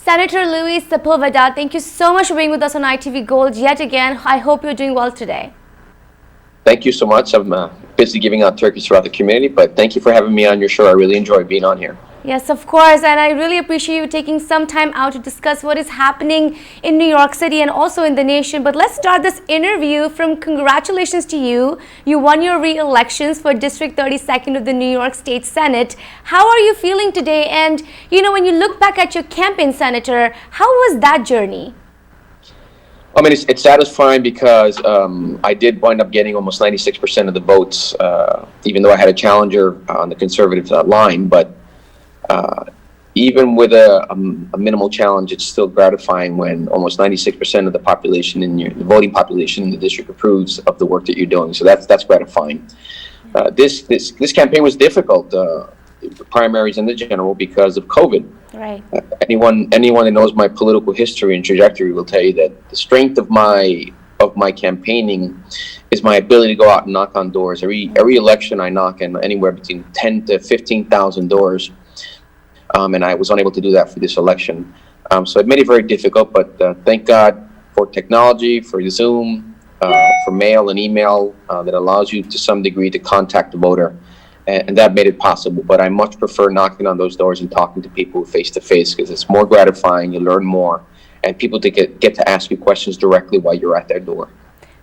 Senator Luis Sepúlveda, thank you so much for being with us on ITV Gold yet again. I hope you're doing well today. Thank you so much. I'm busy giving out turkeys throughout the community, but thank you for having me on your show. I really enjoy being on here. Yes, of course, and I really appreciate you taking some time out to discuss what is happening in New York City and also in the nation. But let's start this interview from congratulations to you. You won your re-elections for District 32nd of the New York State Senate. How are you feeling today? And, you know, when you look back at your campaign, Senator, how was that journey? I mean, it's satisfying because I did wind up getting almost 96% of the votes, even though I had a challenger on the conservative line. But even with a minimal challenge, it's still gratifying when almost 96% of the population the voting population in the district approves of the work that you're doing. So that's gratifying. This campaign was difficult, the primaries and the general, because of COVID. Right. Anyone that knows my political history and trajectory will tell you that the strength of my campaigning is my ability to go out and knock on doors. Every election I knock on anywhere between 10 to 15,000 doors. And I was unable to do that for this election. So it made it very difficult, but thank God for technology, for Zoom, for mail and email that allows you to some degree to contact the voter. And that made it possible. But I much prefer knocking on those doors and talking to people face to face, because it's more gratifying, you learn more, and people to get to ask you questions directly while you're at their door.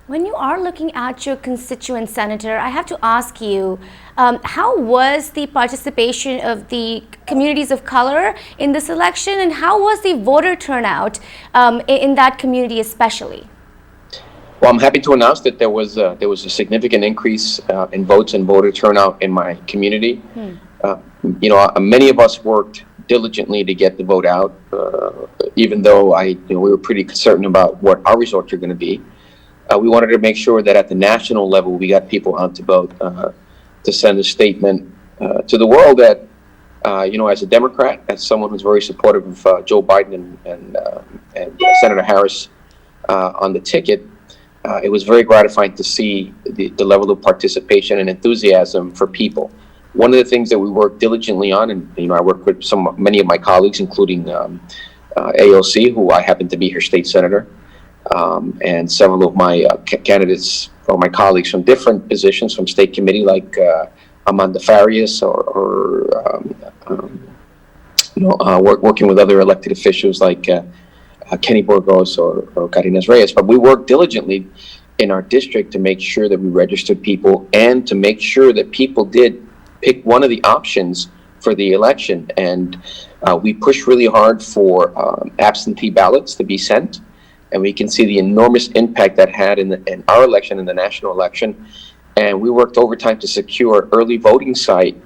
When you are looking at your constituents, Senator, I have to ask you, how was the participation of the communities of color in this election, and how was the voter turnout in that community especially? Well, I'm happy to announce that there was a significant increase in votes and voter turnout in my community. You know, many of us worked diligently to get the vote out, even though we were pretty certain about what our results are going to be. We wanted to make sure that at the national level we got people out to vote, to send a statement to the world that, you know, as a Democrat, as someone who's very supportive of Joe Biden and Senator Harris on the ticket, it was very gratifying to see the level of participation and enthusiasm for people. One of the things that we worked diligently on, and you know, I worked with many of my colleagues, including AOC, who I happen to be her state senator, and several of my candidates or my colleagues from different positions from state committee, like Amanda Farias, or working with other elected officials like Kenny Burgos or Carines Reyes. But we worked diligently in our district to make sure that we registered people and to make sure that people did pick one of the options for the election. And we pushed really hard for absentee ballots to be sent. And we can see the enormous impact that had in our election, in the national election. And we worked overtime to secure early voting site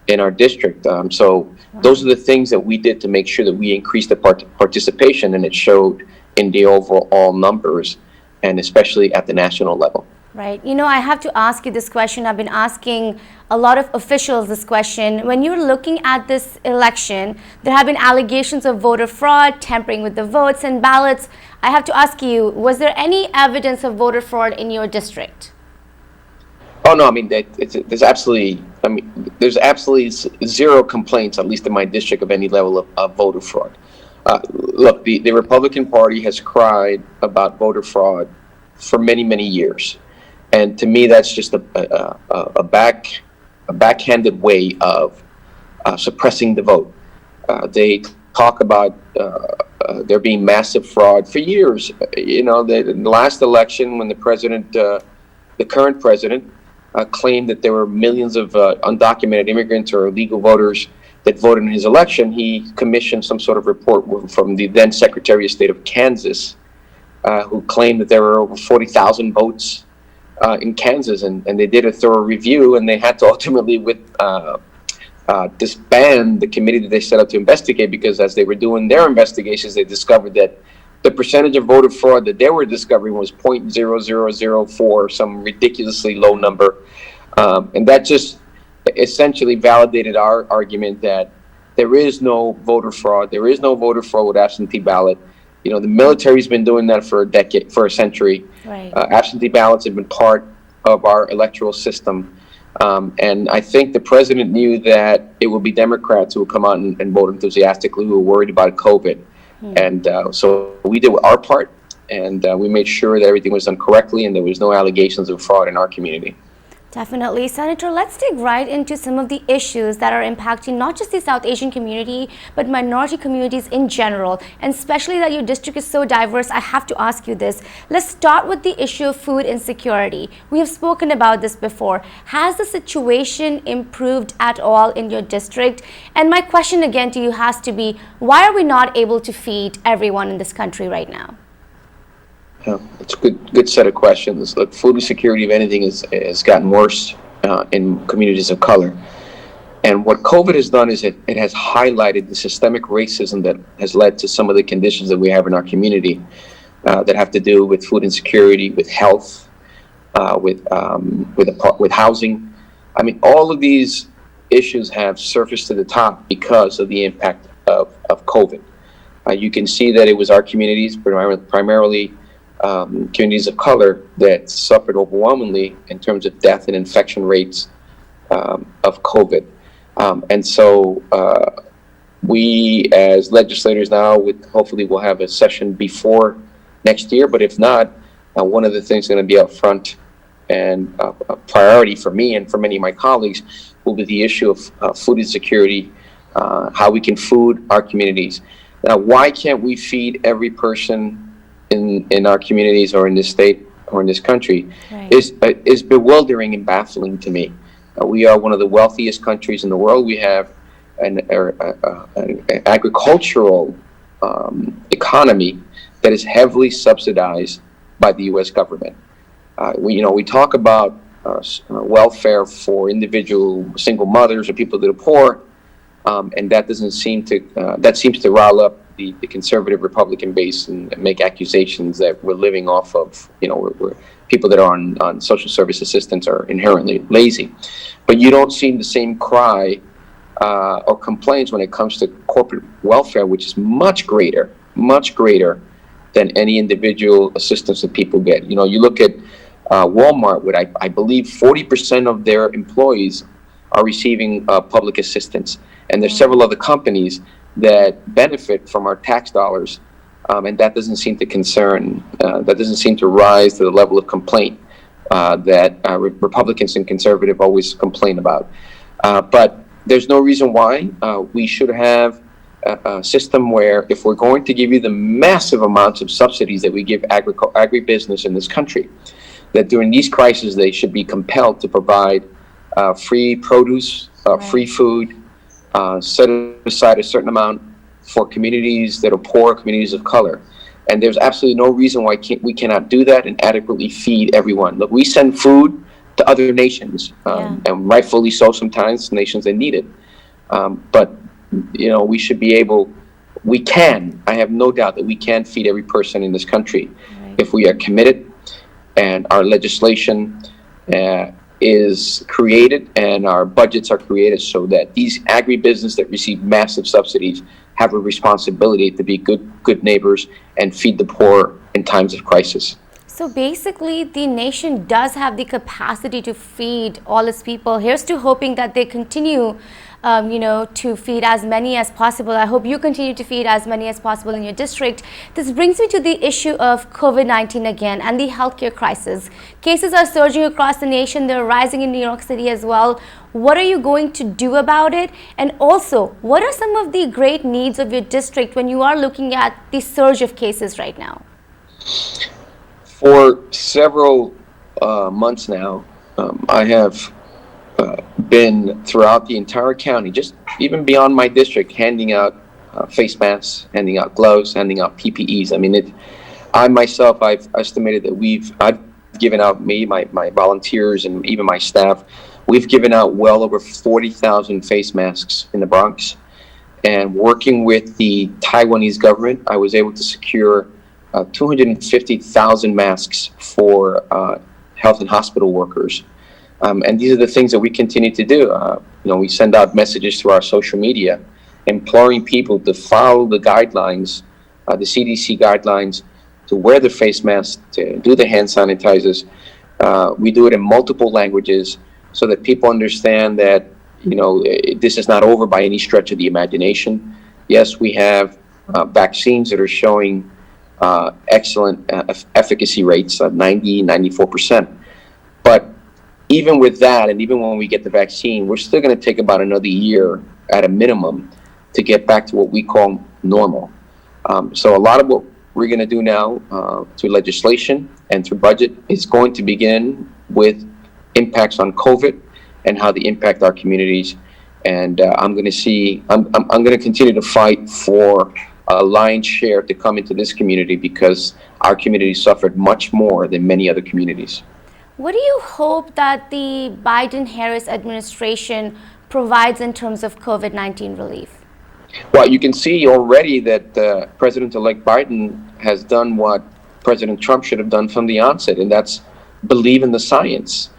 in our district. So those are the things that we did to make sure that we increased the participation, and it showed in the overall numbers, and especially at the national level. Right. You know, I have to ask you this question. I've been asking a lot of officials this question. When you're looking at this election, there have been allegations of voter fraud, tampering with the votes and ballots. I have to ask you, was there any evidence of voter fraud in your district? Oh no, I mean, there's absolutely zero complaints, at least in my district, of any level of voter fraud. Look, the Republican Party has cried about voter fraud for many, many years. And to me, that's just a backhanded way of suppressing the vote. They talk about there being massive fraud for years. You know, in the last election, when the current president, claimed that there were millions of undocumented immigrants or illegal voters that voted in his election, he commissioned some sort of report from the then Secretary of State of Kansas, who claimed that there were over 40,000 votes in Kansas, and they did a thorough review, and they had to ultimately disband the committee that they set up to investigate, because as they were doing their investigations, they discovered that the percentage of voter fraud that they were discovering was 0.0004, some ridiculously low number. And that just essentially validated our argument that there is no voter fraud. There is no voter fraud with absentee ballot. You know, the military's been doing that for a century. Right. Absentee ballots have been part of our electoral system. And I think the president knew that it would be Democrats who would come out and vote enthusiastically, who were worried about COVID. And so we did our part, and we made sure that everything was done correctly and there was no allegations of fraud in our community. Definitely. Senator, let's dig right into some of the issues that are impacting not just the South Asian community, but minority communities in general, and especially that your district is so diverse. I have to ask you this. Let's start with the issue of food insecurity. We have spoken about this before. Has the situation improved at all in your district? And my question again to you has to be, why are we not able to feed everyone in this country right now? Yeah, it's a good set of questions. Look, food insecurity, if anything, has gotten worse in communities of color. And what COVID has done is it has highlighted the systemic racism that has led to some of the conditions that we have in our community that have to do with food insecurity, with health, with housing. I mean, all of these issues have surfaced to the top because of the impact of COVID. You can see that it was our communities, primarily communities of color, that suffered overwhelmingly in terms of death and infection rates of COVID. And so we as legislators now, hopefully we'll have a session before next year, but if not, one of the things going to be up front and a priority for me and for many of my colleagues will be the issue of food insecurity, how we can food our communities. Now, why can't we feed every person in our communities or in this state or in this country? Right. is bewildering and baffling to me. We are one of the wealthiest countries in the world. We have an agricultural economy that is heavily subsidized by the U.S. government. We talk about welfare for individual single mothers or people that are poor, and that doesn't seem to that seems to rile up the conservative Republican base and make accusations that we're living off of, we're people that are on social service assistance are inherently lazy. But you don't see the same cry or complaints when it comes to corporate welfare, which is much greater than any individual assistance that people get. You look at Walmart, with I believe 40% of their employees are receiving public assistance. And there's several other companies that benefit from our tax dollars, and that doesn't seem to rise to the level of complaint that Republicans and conservative always complain about. But there's no reason why we should have a system where, if we're going to give you the massive amounts of subsidies that we give agribusiness in this country, that during these crises they should be compelled to provide free produce, free food, set aside a certain amount for communities that are poor, communities of color. And there's absolutely no reason why we cannot do that and adequately feed everyone. Look, we send food to other nations, and rightfully so sometimes, nations that need it. But, we should be able, I have no doubt that we can feed every person in this country if we are committed and our legislation is created and our budgets are created so that these agribusiness that receive massive subsidies have a responsibility to be good neighbors and feed the poor in times of crisis. So basically, the nation does have the capacity to feed all its people. Here's to hoping that they continue to feed as many as possible. I hope you continue to feed as many as possible in your district. This brings me to the issue of COVID-19 again and the healthcare crisis. Cases are surging across the nation. They're rising in New York City as well. What are you going to do about it? And also, what are some of the great needs of your district when you are looking at the surge of cases right now? For several months now, I have been throughout the entire county, just even beyond my district, handing out face masks, handing out gloves, handing out PPEs. I mean, I've estimated that I've given out, my volunteers and even my staff, we've given out well over 40,000 face masks in the Bronx. And working with the Taiwanese government, I was able to secure 250,000 masks for health and hospital workers. And these are the things that we continue to do. We send out messages through our social media, imploring people to follow the guidelines, the CDC guidelines, to wear the face mask, to do the hand sanitizers. We do it in multiple languages so that people understand that, this is not over by any stretch of the imagination. Yes, we have vaccines that are showing excellent efficacy rates of 90, 94%. But even with that, and even when we get the vaccine, we're still going to take about another year at a minimum to get back to what we call normal. So a lot of what we're going to do now through legislation and through budget is going to begin with impacts on COVID and how they impact our communities. And I'm going to continue to fight for a lion's share to come into this community because our community suffered much more than many other communities. What do you hope that the Biden-Harris administration provides in terms of COVID-19 relief? Well, you can see already that President-elect Biden has done what President Trump should have done from the onset, and that's believe in the science,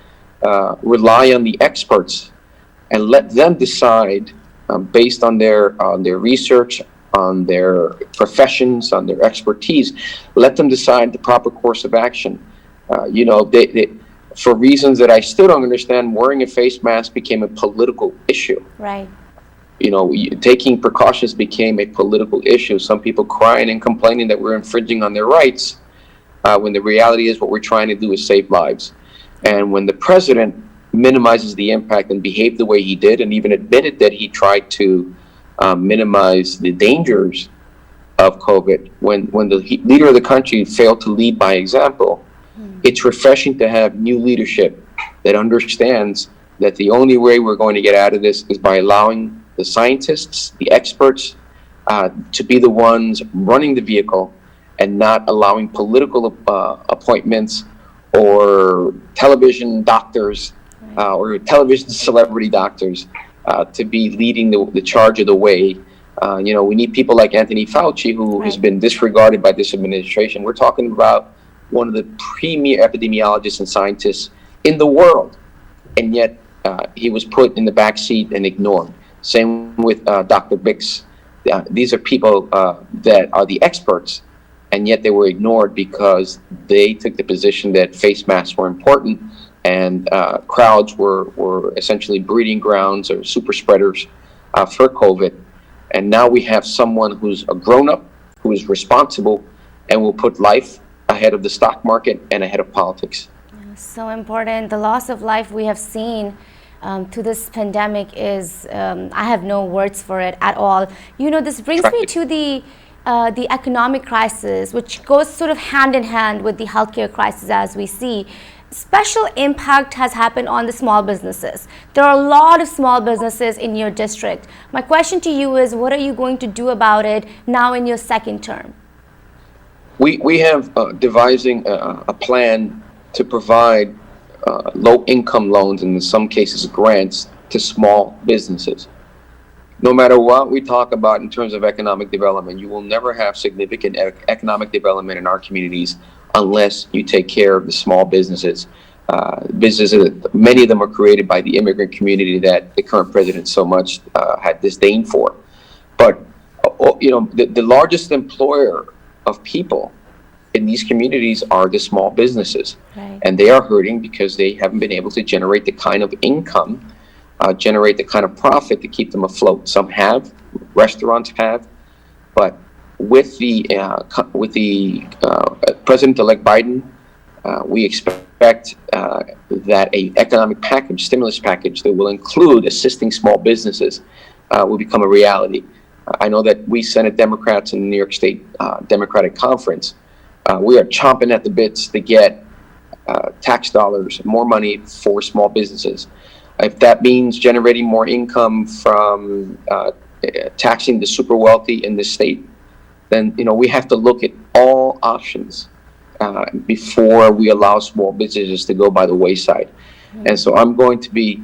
rely on the experts, and let them decide based on their research, on their professions, on their expertise. Let them decide the proper course of action. For reasons that I still don't understand, wearing a face mask became a political issue. Right. Taking precautions became a political issue. Some people crying and complaining that we're infringing on their rights, when the reality is what we're trying to do is save lives. And when the president minimizes the impact and behaved the way he did, and even admitted that he tried to minimize the dangers of COVID, when the leader of the country failed to lead by example, it's refreshing to have new leadership that understands that the only way we're going to get out of this is by allowing the scientists, the experts, to be the ones running the vehicle and not allowing political appointments or television doctors or television celebrity doctors to be leading the charge of the way. We need people like Anthony Fauci, who has been disregarded by this administration. We're talking about one of the premier epidemiologists and scientists in the world, and yet he was put in the back seat and ignored. Same with Dr. Bix. These are people that are the experts, and yet they were ignored because they took the position that face masks were important, and crowds were essentially breeding grounds or super spreaders for COVID. And now we have someone who's a grown-up, who is responsible, and will put life ahead of the stock market and ahead of politics. So important. The loss of life we have seen to this pandemic is, I have no words for it at all. This brings me to the economic crisis, which goes sort of hand in hand with the healthcare crisis as we see. Special impact has happened on the small businesses. There are a lot of small businesses in your district. My question to you is, what are you going to do about it now in your second term? We have devising a plan to provide low-income loans and in some cases grants to small businesses. No matter what we talk about in terms of economic development, you will never have significant economic development in our communities unless you take care of the small businesses. Many of them are created by the immigrant community that the current president so much had disdain for. But the largest employer of people in these communities are the small businesses. Right. And they are hurting because they haven't been able to generate the kind of income, generate the kind of profit to keep them afloat. Some have, restaurants have, but with the President-elect Biden, we expect that a economic package, stimulus package that will include assisting small businesses will become a reality. I know that we Senate Democrats in the New York State Democratic Conference, we are chomping at the bits to get tax dollars, more money for small businesses. If that means generating more income from taxing the super wealthy in this state, then we have to look at all options before we allow small businesses to go by the wayside. Mm-hmm. And so I'm going to be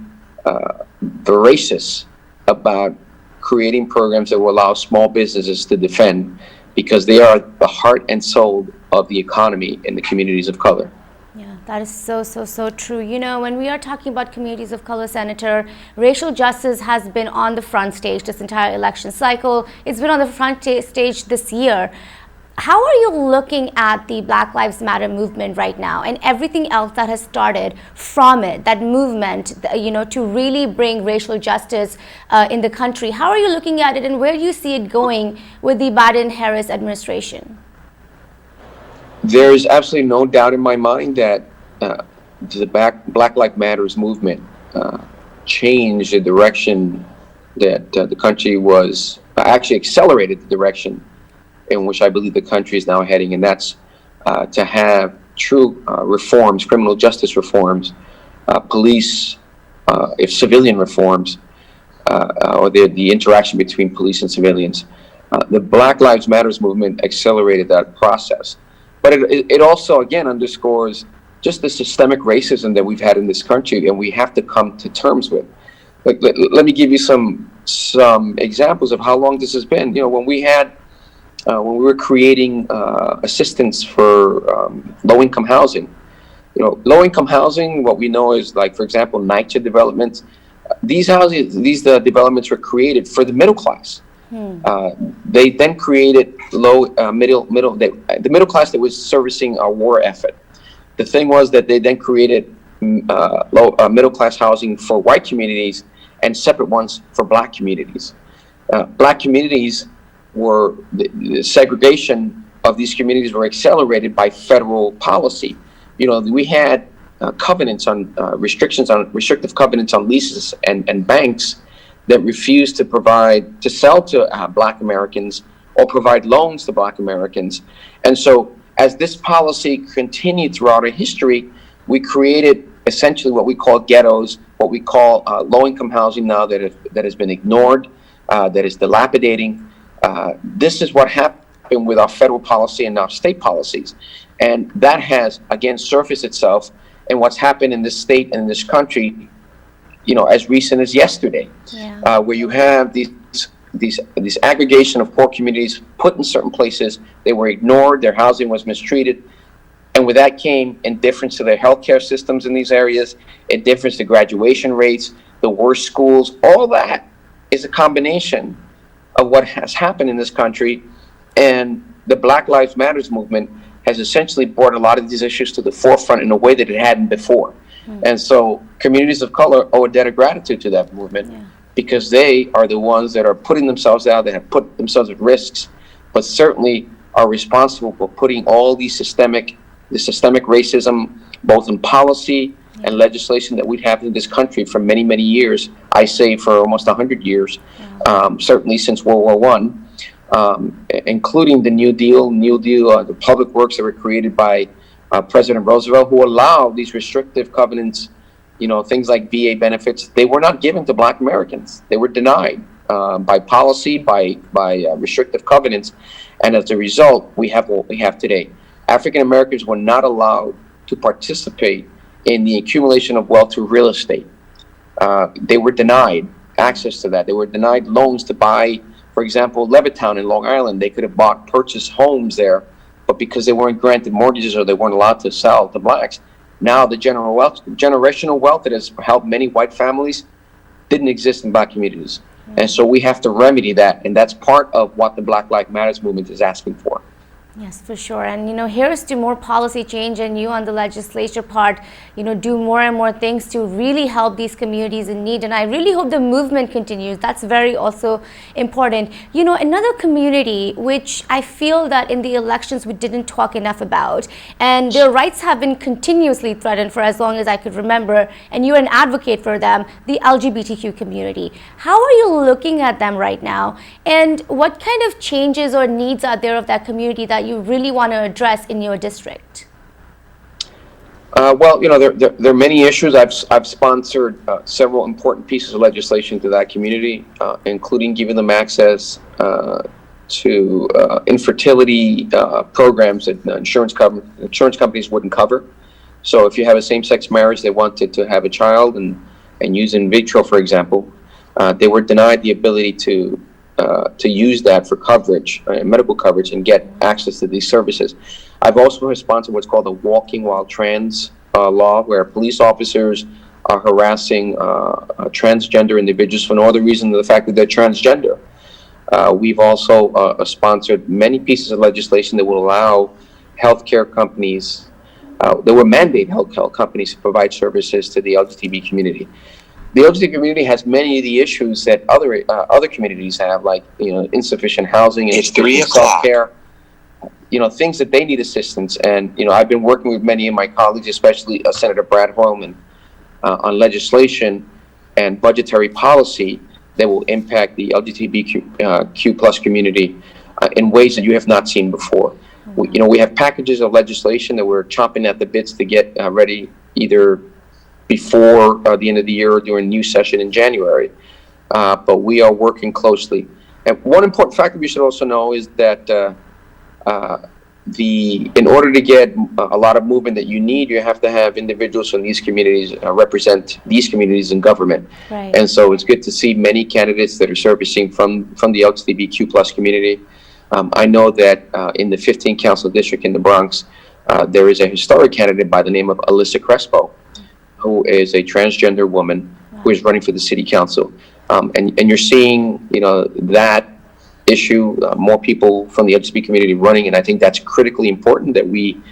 voracious about creating programs that will allow small businesses to defend, because they are the heart and soul of the economy in the communities of color. Yeah, that is so true. When we are talking about communities of color, Senator, racial justice has been on the front stage this entire election cycle. It's been on the front stage this year. How are you looking at the Black Lives Matter movement right now and everything else that has started from it, that movement, to really bring racial justice in the country? How are you looking at it, and where do you see it going with the Biden-Harris administration? There is absolutely no doubt in my mind that the Black Lives Matters movement changed the direction that the country was, actually accelerated the direction in which I believe the country is now heading, and that's to have true reforms, criminal justice reforms, police, if civilian reforms, or the interaction between police and civilians. The Black Lives Matters movement accelerated that process. But it also, again, underscores just the systemic racism that we've had in this country, and we have to come to terms with. Let me give you some examples of how long this has been. When we were creating assistance for low-income housing, low-income housing, what we know is, like, for example, NYS developments. These developments were created for the middle class. They then created the middle class that was servicing our war effort. The thing was that they then created middle class housing for white communities and separate ones for black communities. Black communities were, the segregation of these communities were accelerated by federal policy. We had restrictive covenants on leases and banks that refused to sell to Black Americans or provide loans to Black Americans. And so as this policy continued throughout our history, we created essentially what we call ghettos, what we call low-income housing now that has been ignored, that is dilapidating. This is what happened with our federal policy and our state policies. And that has, again, surfaced itself in what's happened in this state and in this country, as recent as yesterday, where you have these aggregation of poor communities put in certain places. They were ignored, their housing was mistreated, and with that came indifference to their healthcare systems in these areas, indifference to graduation rates, the worst schools. All that is a combination of what has happened in this country, and the Black Lives Matters movement has essentially brought a lot of these issues to the forefront in a way that it hadn't before. And so communities of color owe a debt of gratitude to that movement, because they are the ones that are putting themselves out, that have put themselves at risks, but certainly are responsible for putting all the systemic racism, both in policy and legislation that we have in this country for many, many years. I say for almost 100 years, certainly since World War I, including the New Deal, the public works that were created by President Roosevelt, who allowed these restrictive covenants, things like VA benefits. They were not given to Black Americans. They were denied by policy, by restrictive covenants. And as a result, we have what we have today. African Americans were not allowed to participate in the accumulation of wealth through real estate. They were denied access to that. They were denied loans to buy, for example, Levittown in Long Island. They could have purchased homes there, but because they weren't granted mortgages or they weren't allowed to sell to Blacks, now the generational wealth that has helped many white families didn't exist in Black communities. And so we have to remedy that, and that's part of what the Black Lives Matters movement is asking for. Yes, for sure. And, here's to more policy change, and you on the legislature part, do more and more things to really help these communities in need. And I really hope the movement continues. That's very also important. Another community which I feel that in the elections we didn't talk enough about, and their rights have been continuously threatened for as long as I could remember, and you're an advocate for them, the LGBTQ community. How are you looking at them right now? And what kind of changes or needs are there of that community that you really want to address in your district? Well, there are many issues. I've sponsored several important pieces of legislation to that community, including giving them access to infertility programs that insurance companies wouldn't cover. So if you have a same-sex marriage, they wanted to have a child and use in vitro, for example, they were denied the ability to use that for coverage, medical coverage, and get access to these services. I've also sponsored what's called the Walking While Trans law, where police officers are harassing transgender individuals for no other reason than the fact that they're transgender. We've also sponsored many pieces of legislation that will allow healthcare companies, that will mandate healthcare companies to provide services to the LGBT community. The LGBT community has many of the issues that other communities have, like insufficient housing and insufficient self-care. Things that they need assistance. And I've been working with many of my colleagues, especially Senator Brad Hoylman, on legislation and budgetary policy that will impact the LGBTQ plus community in ways that you have not seen before. We have packages of legislation that we're chomping at the bits to get ready either before the end of the year or during new session in January. But we are working closely. And one important factor we should also know is that in order to get a lot of movement that you need, you have to have individuals from these communities represent these communities in government. Right. And so it's good to see many candidates that are servicing from the LGBTQ plus community. I know that in the 15th Council District in the Bronx, there is a historic candidate by the name of Alyssa Crespo, who is a transgender woman who is running for the city council. And you're seeing, that issue, more people from the LGBT community running, and I think that's critically important that we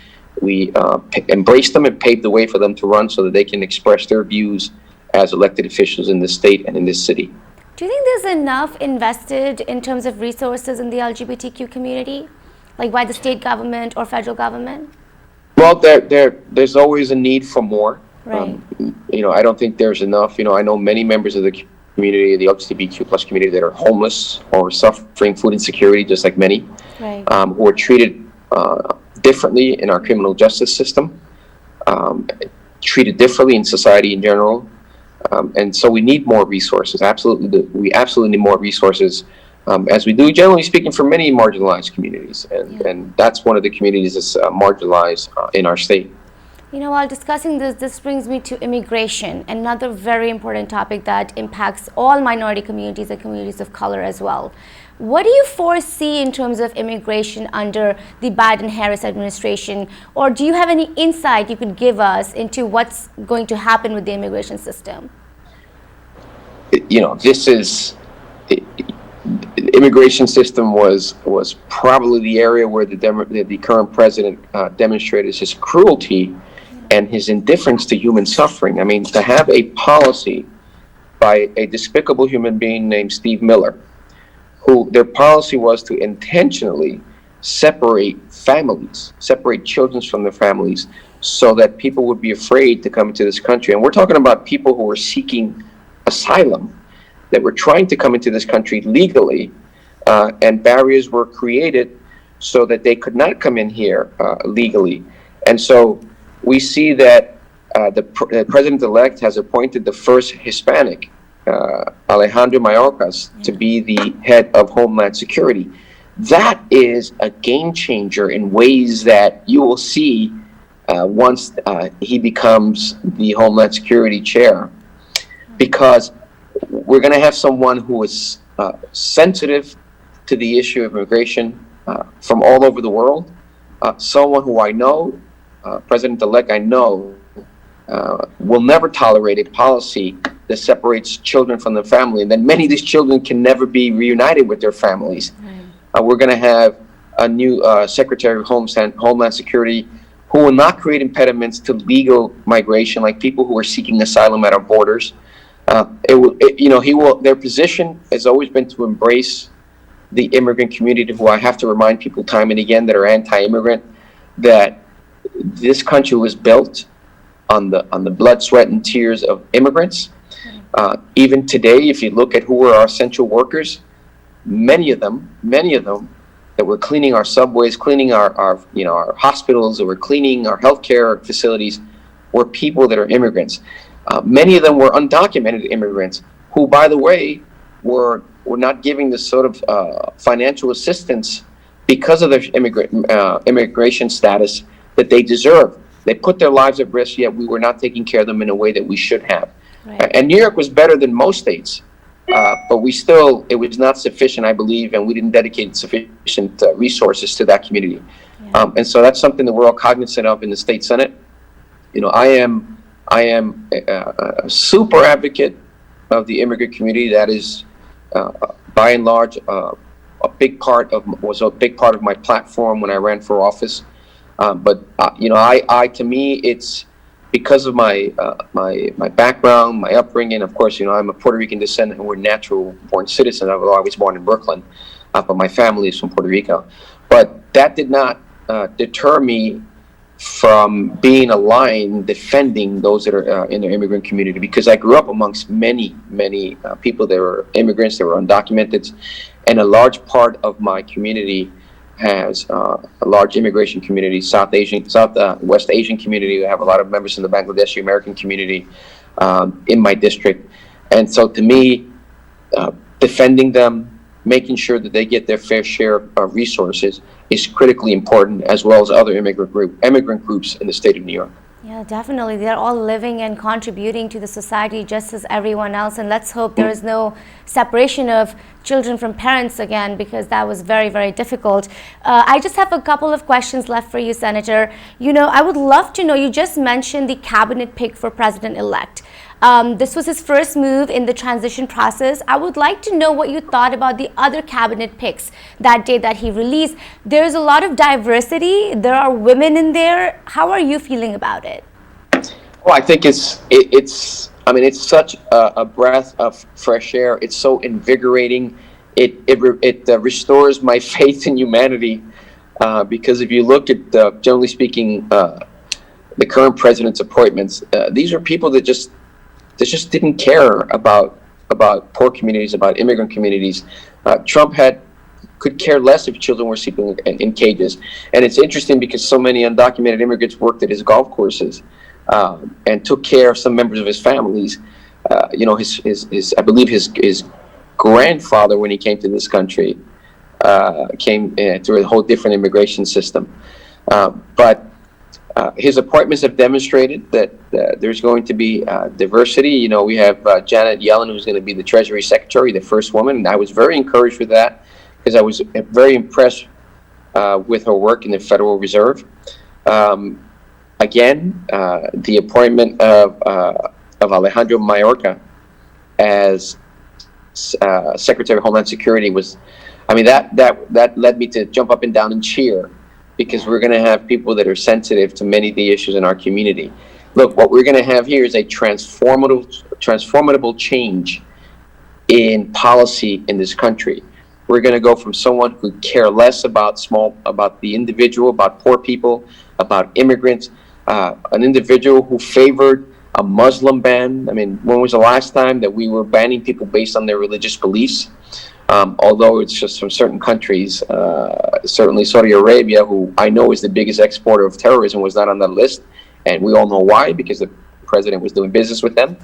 embrace them and pave the way for them to run so that they can express their views as elected officials in this state and in this city. Do you think there's enough invested in terms of resources in the LGBTQ community, like by the state government or federal government? Well, there's always a need for more. Right. I don't think there's enough. I know many members of the community, the LGBTQ plus community, that are homeless or suffering food insecurity, just like many, right. Who are treated differently in our criminal justice system, treated differently in society in general. And so we need more resources. We absolutely need more resources, as we do, generally speaking, for many marginalized communities. And that's one of the communities that's marginalized in our state. While discussing this brings me to immigration, another very important topic that impacts all minority communities and communities of color as well. What do you foresee in terms of immigration under the Biden-Harris administration, or do you have any insight you could give us into what's going to happen with the immigration system? The immigration system was probably the area where the current president demonstrated his cruelty and his indifference to human suffering. I mean, to have a policy by a despicable human being named Steve Miller, who their policy was to intentionally separate children from their families so that people would be afraid to come into this country. And we're talking about people who were seeking asylum, that were trying to come into this country legally, and barriers were created so that they could not come in here legally. And so we see that the president-elect has appointed the first Hispanic, Alejandro Mayorkas, to be the head of Homeland Security. That is a game changer in ways that you will see once he becomes the Homeland Security chair, because we're going to have someone who is sensitive to the issue of immigration from all over the world, someone who I know, President-elect, I know, will never tolerate a policy that separates children from their family, and then many of these children can never be reunited with their families. Right. We're going to have a new Secretary of Homeland Security who will not create impediments to legal migration, like people who are seeking asylum at our borders. Their position has always been to embrace the immigrant community, who I have to remind people time and again that are anti-immigrant, that this country was built on the blood, sweat, and tears of immigrants. Even today, if you look at who are our essential workers, many of them that were cleaning our subways, cleaning our hospitals, that were cleaning our healthcare facilities, were people that are immigrants. Many of them were undocumented immigrants who, by the way, were not giving the sort of financial assistance because of their immigration status that they deserve. They put their lives at risk, yet we were not taking care of them in a way that we should have. Right. And New York was better than most states, but it was not sufficient, I believe, and we didn't dedicate sufficient resources to that community. Yeah. And so that's something that we're all cognizant of in the state Senate. I am a super advocate of the immigrant community. That is, by and large, was a big part of my platform when I ran for office. To me, it's because of my background, my upbringing. Of course, I'm a Puerto Rican descendant, and we're natural-born citizens. Although I was born in Brooklyn, but my family is from Puerto Rico. But that did not deter me from being aligned, defending those that are in the immigrant community, because I grew up amongst many people that were immigrants, that were undocumented, and a large part of my community has a large immigration community, West Asian community. We have a lot of members in the Bangladeshi American community in my district. And so to me, defending them, making sure that they get their fair share of resources is critically important, as well as other immigrant groups in the state of New York. Yeah, definitely. They're all living and contributing to the society just as everyone else. And let's hope there is no separation of children from parents again, because that was very, very difficult. I just have a couple of questions left for you, Senator. I would love to know, you just mentioned the cabinet pick for President-elect. This was his first move in the transition process. I would like to know what you thought about the other cabinet picks that day that he released. There's a lot of diversity. There are women in there. How are you feeling about it? Well, I think it's such a breath of fresh air. It's so invigorating. It restores my faith in humanity, because if you look at, generally speaking, the current president's appointments, these are people that just didn't care about poor communities, about immigrant communities. Trump could care less if children were sleeping in cages. And it's interesting because so many undocumented immigrants worked at his golf courses and took care of some members of his families. I believe his grandfather, when he came to this country, came through a whole different immigration system. But his appointments have demonstrated that there's going to be diversity. We have Janet Yellen, who's going to be the Treasury Secretary, the first woman, and I was very encouraged with that because I was very impressed with her work in the Federal Reserve. The appointment of Alejandro Mayorkas as Secretary of Homeland Security that led me to jump up and down and cheer, because we're going to have people that are sensitive to many of the issues in our community. Look, what we're going to have here is a transformable change in policy in this country. We're going to go from someone who care less about the individual, about poor people, about immigrants, an individual who favored a Muslim ban. When was the last time that we were banning people based on their religious beliefs? Although it's just from certain countries, certainly Saudi Arabia, who I know is the biggest exporter of terrorism, was not on that list. And we all know why, because the president was doing business with them.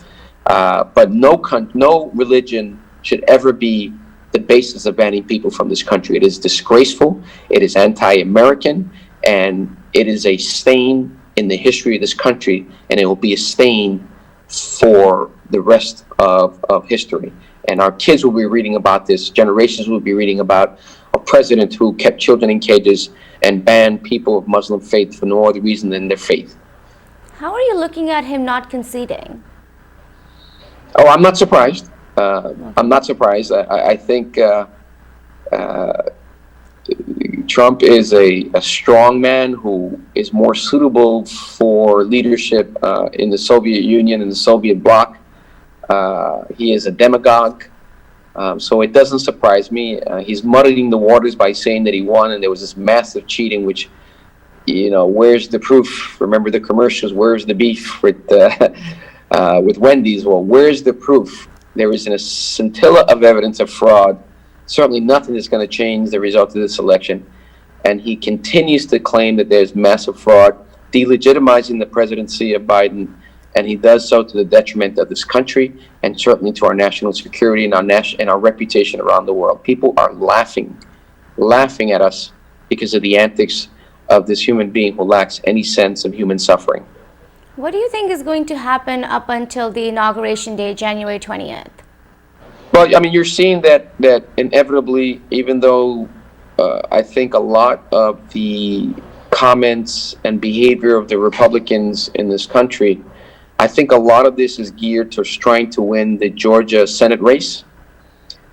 But no religion should ever be the basis of banning people from this country. It is disgraceful, it is anti-American, and it is a stain in the history of this country, and it will be a stain for the rest of history. And our kids will be reading about this. Generations will be reading about a president who kept children in cages and banned people of Muslim faith for no other reason than their faith. How are you looking at him not conceding? Oh, I'm not surprised. I'm not surprised. I think Trump is a strong man who is more suitable for leadership in the Soviet Union and the Soviet bloc. He is a demagogue, so it doesn't surprise me. He's muddying the waters by saying that he won, and there was this massive cheating, which, where's the proof? Remember the commercials, where's the beef with Wendy's? Well, where's the proof? There isn't a scintilla of evidence of fraud, certainly nothing that's going to change the result of this election. And he continues to claim that there's massive fraud, delegitimizing the presidency of Biden. And he does so to the detriment of this country, and certainly to our national security and our reputation around the world. People are laughing at us because of the antics of this human being who lacks any sense of human suffering. What do you think is going to happen up until the inauguration day, January 20th? Well, you're seeing that inevitably, even though I think a lot of the comments and behavior of the Republicans in this country, I think a lot of this is geared towards trying to win the Georgia Senate race.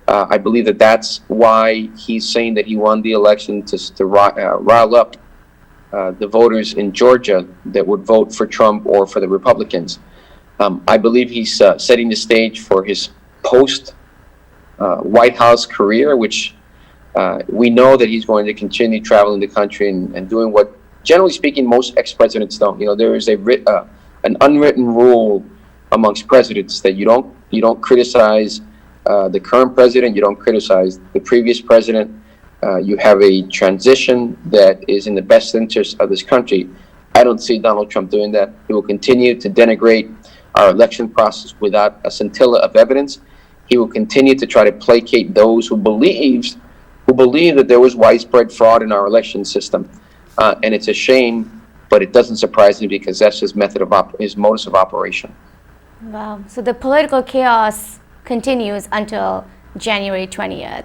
I believe that that's why he's saying that he won the election to rile up the voters in Georgia that would vote for Trump or for the Republicans. I believe he's setting the stage for his post White House career, which we know that he's going to continue traveling the country and doing what, generally speaking, most ex-presidents don't. You know, there is an unwritten rule amongst presidents that you don't criticize the current president, you don't criticize the previous president. You have a transition that is in the best interest of this country. I don't see Donald Trump doing that. He will continue to denigrate our election process without a scintilla of evidence. He will continue to try to placate those who believe that there was widespread fraud in our election system. And it's a shame, but it doesn't surprise me because that's his his modus of operation. Wow. So the political chaos continues until January 20th.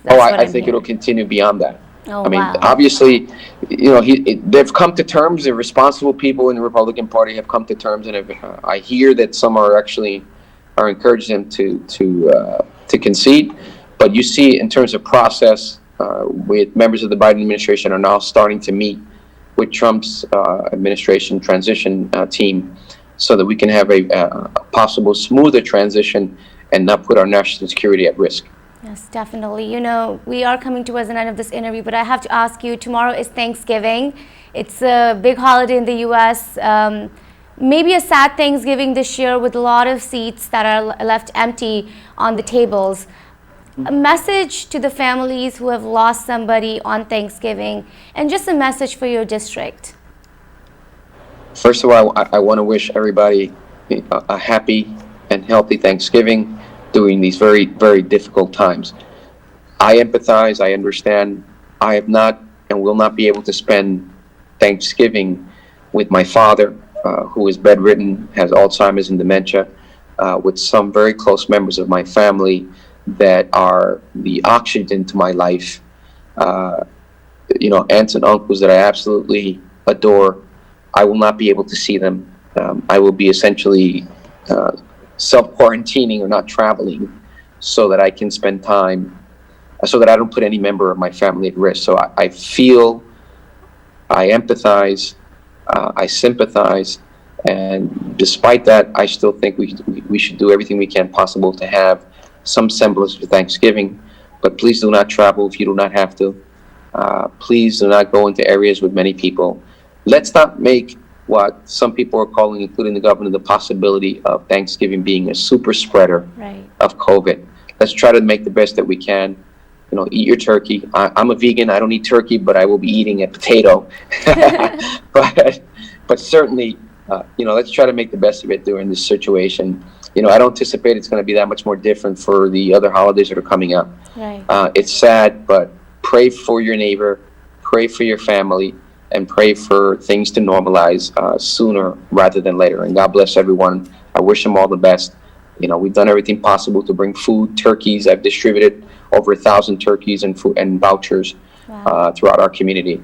I think it'll continue beyond that. Oh, I mean, wow. obviously, you know, they've come to terms. The responsible people in the Republican Party have come to terms, and I hear that some are encouraging him to concede. But you see, in terms of process, with members of the Biden administration are now starting to meet with Trump's administration transition team, so that we can have a possible smoother transition and not put our national security at risk. Yes, definitely. You know, we are coming towards the end of this interview, but I have to ask you, tomorrow is Thanksgiving. It's a big holiday in the U.S. Maybe a sad Thanksgiving this year with a lot of seats that are left empty on the tables. A message to the families who have lost somebody on Thanksgiving, and just a message for your district. First of all, I want to wish everybody a happy and healthy Thanksgiving during these very, very difficult times. I empathize, I understand. I have not and will not be able to spend Thanksgiving with my father, who is bedridden, has Alzheimer's and dementia, with some very close members of my family that are the oxygen to my life. You know, aunts and uncles that I absolutely adore. I will not be able to see them. I will be essentially self-quarantining or not traveling so that I can spend time, so that I don't put any member of my family at risk. So I feel, I empathize, I sympathize, and despite that, I still think we should do everything we can possible to have some semblance of Thanksgiving. But please do not travel if you do not have to. Please do not go into areas with many people. Let's not make what some people are calling, including the governor, the possibility of Thanksgiving being a super spreader of COVID. Let's try to make the best that we can. You know, eat your turkey. I'm a vegan. I don't eat turkey, but I will be eating a potato. but certainly, you know, let's try to make the best of it during this situation. You know, I don't anticipate it's going to be that much more different for the other holidays that are coming up. Right. It's sad, but pray for your neighbor, pray for your family, and pray for things to normalize sooner rather than later. And God bless everyone. I wish them all the best. You know, we've done everything possible to bring food, turkeys. I've distributed over 1,000 turkeys and food and vouchers throughout our community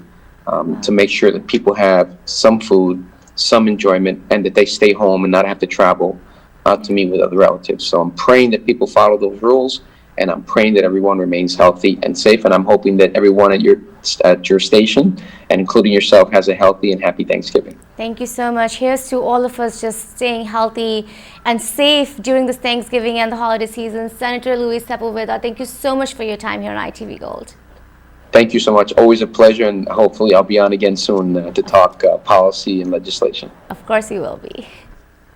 to make sure that people have some food, some enjoyment, and that they stay home and not have to travel to meet with other relatives. So I'm praying that people follow those rules, and I'm praying that everyone remains healthy and safe, and I'm hoping that everyone at your station, and including yourself, has a healthy and happy Thanksgiving. Thank you so much. Here's to all of us just staying healthy and safe during this Thanksgiving and the holiday season. Senator Luis Sepúlveda, thank you so much for your time here on ITV Gold. Thank you so much. Always a pleasure, and hopefully I'll be on again soon to talk policy and legislation. Of course you will be.